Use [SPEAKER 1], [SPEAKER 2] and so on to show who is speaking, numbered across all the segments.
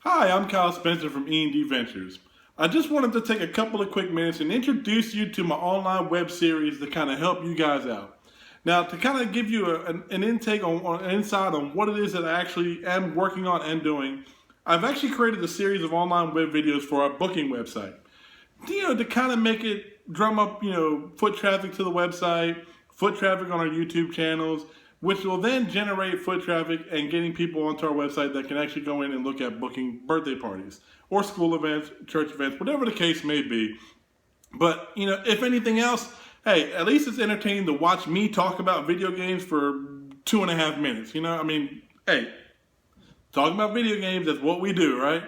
[SPEAKER 1] Hi, I'm Kyle Spencer from E&D Ventures. I just wanted to take a couple of quick minutes and introduce you to my online web series to kind of help you guys out. Now, to kind of give you an intake on an insight on what it is that I actually am working on and doing, I've actually created a series of online web videos for our booking website. To kind of make it drum up, foot traffic to the website, foot traffic on our YouTube channels, which will then generate foot traffic and getting people onto our website that can actually go in and look at booking birthday parties or school events, church events, whatever the case may be. But, if anything else, hey, at least it's entertaining to watch me talk about video games for 2.5 minutes. Hey, talking about video games, that's what we do, right?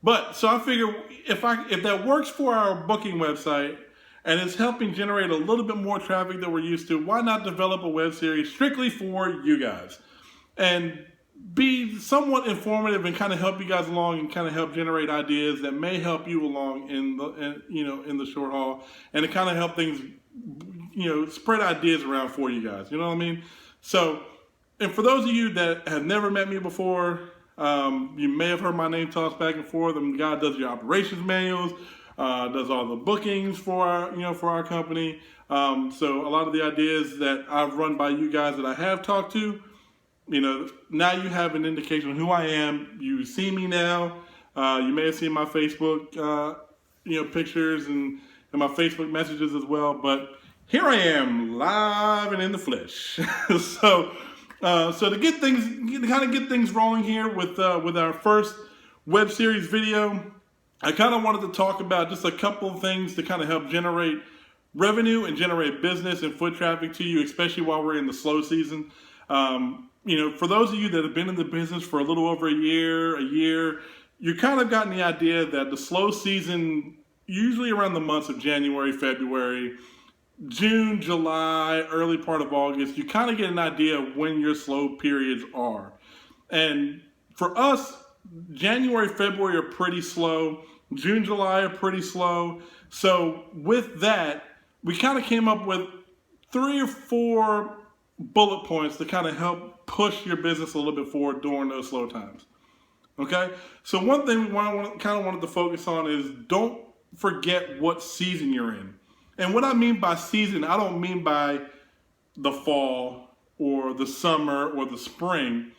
[SPEAKER 1] But so I figure if that works for our booking website and it's helping generate a little bit more traffic than we're used to, why not develop a web series strictly for you guys and be somewhat informative and kind of help you guys along and kind of help generate ideas that may help you along in the short haul, and to kind of help things spread ideas around for you guys. You know what I mean? So, and for those of you that have never met me before, you may have heard my name tossed back and forth. The guy does your operations manuals, does all the bookings for our company. So a lot of the ideas that I've run by you guys that I have talked to, now you have an indication of who I am. You see me now. You may have seen my Facebook, pictures and my Facebook messages as well. But here I am, live and in the flesh. So to get things rolling here with our first web series video, I kind of wanted to talk about just a couple of things to kind of help generate revenue and generate business and foot traffic to you, especially while we're in the slow season. For those of you that have been in the business for a little over a year, you kind of gotten the idea that the slow season, usually around the months of January, February, June, July, early part of August, you kind of get an idea of when your slow periods are. And for us, January, February are pretty slow. June, July are pretty slow. So with that, we kind of came up with 3 or 4 bullet points to kind of help push your business a little bit forward during those slow times. Okay? So one thing we wanted to focus on is don't forget what season you're in. And what I mean by season, I don't mean by the fall or the summer or the spring.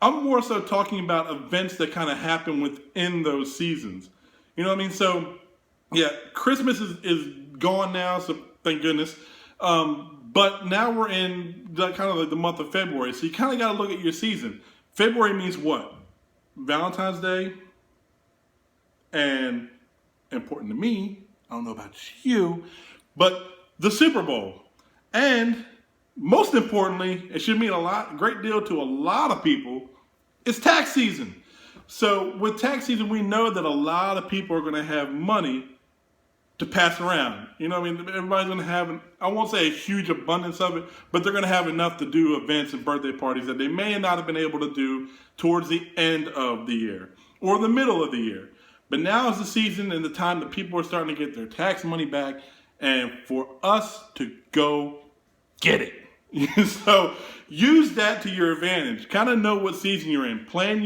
[SPEAKER 1] I'm more so talking about events that kind of happen within those seasons. You know what I mean? So, yeah, Christmas is gone now, so thank goodness. But now we're in the month of February, so you kind of got to look at your season. February means what? Valentine's Day, and important to me, I don't know about you, but the Super Bowl. And most importantly, it should mean a great deal to a lot of people, it's tax season. So with tax season, we know that a lot of people are going to have money to pass around. Everybody's going to have, I won't say a huge abundance of it, but they're going to have enough to do events and birthday parties that they may not have been able to do towards the end of the year or the middle of the year. But now is the season and the time that people are starting to get their tax money back, and for us to go get it. So use that to your advantage. Kind of know what season you're in. Plan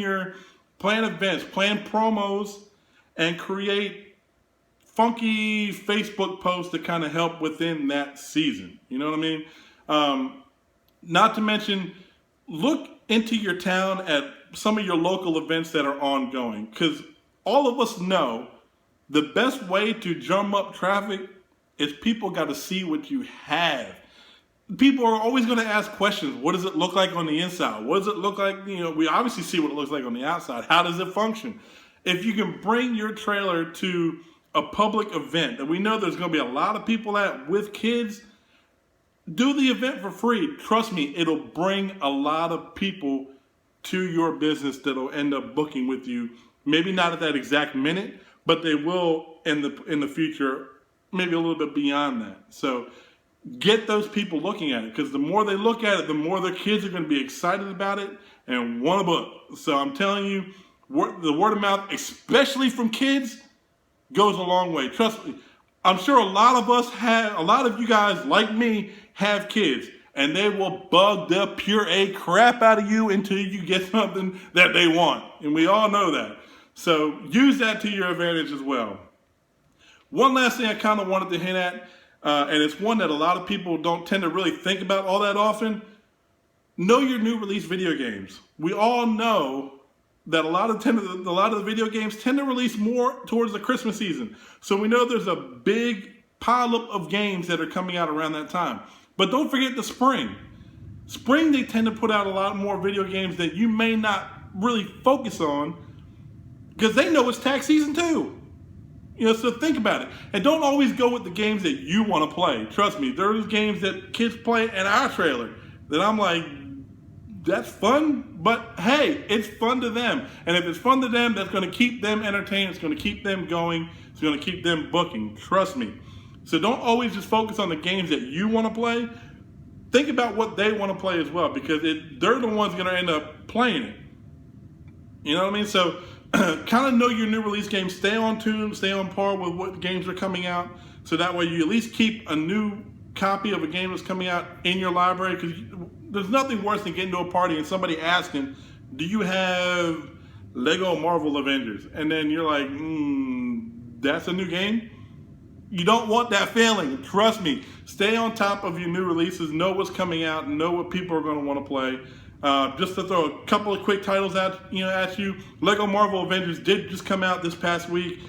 [SPEAKER 1] events, plan promos, and create funky Facebook posts to kind of help within that season. You know what I mean? Not to mention, look into your town at some of your local events that are ongoing, because all of us know the best way to drum up traffic is people got to see what you have. People are always going to ask questions. What does it look like on the inside? What does it look like? We obviously see what it looks like on the outside. How does it function? If you can bring your trailer to a public event that we know there's going to be a lot of people at with kids, do the event for free. Trust me, it'll bring a lot of people to your business that'll end up booking with you. Maybe not at that exact minute, but they will in the future, maybe a little bit beyond that. So get those people looking at it, because the more they look at it, the more their kids are going to be excited about it and want to book. So I'm telling you, the word of mouth, especially from kids, goes a long way. Trust me. I'm sure a lot of you guys like me have kids, and they will bug the puree crap out of you until you get something that they want. And we all know that. So use that to your advantage as well. One last thing I kind of wanted to hint at, and it's one that a lot of people don't tend to really think about all that often. Know your new release video games. We all know that a lot of the video games tend to release more towards the Christmas season. So we know there's a big pileup of games that are coming out around that time. But don't forget the spring. Spring, they tend to put out a lot more video games that you may not really focus on because they know it's tax season too. So think about it. And don't always go with the games that you want to play. Trust me, there's games that kids play in our trailer that I'm like, that's fun, but hey, it's fun to them. And if it's fun to them, that's going to keep them entertained. It's going to keep them going. It's going to keep them booking. Trust me. So don't always just focus on the games that you want to play. Think about what they want to play as well, because they're the ones going to end up playing it. You know what I mean? So kind of know your new release games. Stay on tune. Stay on par with what games are coming out. So that way you at least keep a new copy of a game that's coming out in your library, because there's nothing worse than getting to a party and somebody asking, do you have Lego Marvel Avengers? And then you're like, that's a new game? You don't want that feeling. Trust me. Stay on top of your new releases. Know what's coming out. Know what people are going to want to play. Just to throw a couple of quick titles at you. Lego Marvel Avengers did just come out this past week.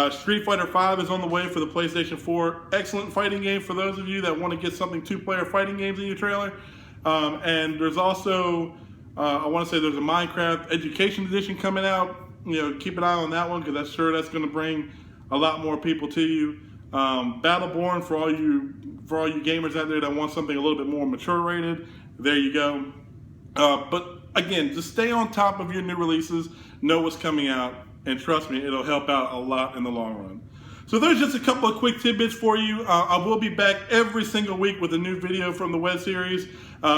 [SPEAKER 1] Street Fighter V is on the way for the PlayStation 4. Excellent fighting game for those of you that want to get something two-player fighting games in your trailer. And there's also, I want to say there's a Minecraft Education Edition coming out. Keep an eye on that one, because I'm sure that's going to bring a lot more people to you. Battleborn, for all you gamers out there that want something a little bit more mature rated, there you go. But again, just stay on top of your new releases, know what's coming out, and trust me, it'll help out a lot in the long run. So there's just a couple of quick tidbits for you. I will be back every single week with a new video from the web series.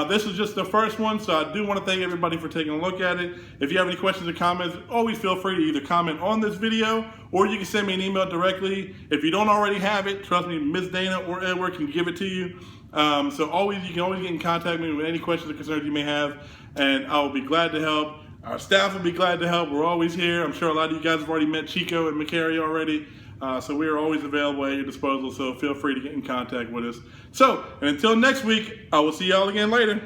[SPEAKER 1] This is just the first one, so I do want to thank everybody for taking a look at it. If you have any questions or comments, always feel free to either comment on this video, or you can send me an email directly. If you don't already have it, trust me, Miss Dana or Edward can give it to you. So you can always get in contact with me with any questions or concerns you may have, and I will be glad to help. Our staff will be glad to help. We're always here. I'm sure a lot of you guys have already met Chico and McCary already. So we are always available at your disposal, so feel free to get in contact with us. So, and until next week, I will see y'all again later.